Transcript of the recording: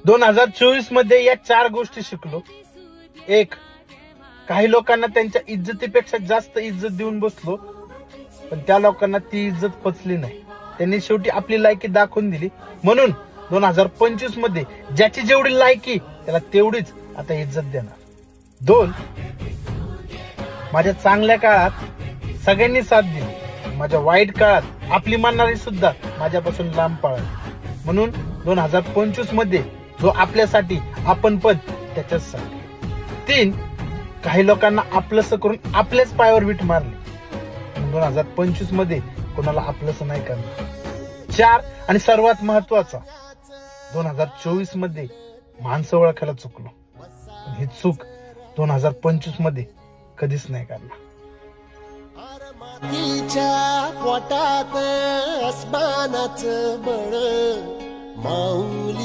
2024 मध्ये या 4 गोष्टी शिकलो. एक, काही लोकांना त्यांच्या इज्जतीपेक्षा जास्त इज्जत देऊन बसलो, पण त्या लोकांना ती इज्जत पचली नाही. त्यांनी शेवटी आपली लायकी दाखवून दिली. म्हणून 2025 मध्ये ज्याची जेवढी लायकी त्याला तेवढीच आता इज्जत देणार. 2, माझ्या चांगल्या काळात सगळ्यांनी साथ दिली, माझ्या वाईट काळात आपली मानणारी सुद्धा माझ्यापासून लांब पळाली. म्हणून 2025 मध्ये जो आपल्यासाठी आपण पद त्याच्यासाठी. 3, काही लोकांना आपलंस करून आपल्याच पायावर वीट मारली. 2025 मध्ये कोणाला आपलंस नाही करणार. 4, आणि सर्वात महत्वाचा, 2024 मध्ये माणसं ओळखायला चुकलो. ही चूक 2025 मध्ये कधीच नाही करणार. मातीच्या पोटात अस्मानाचं बळ माऊली.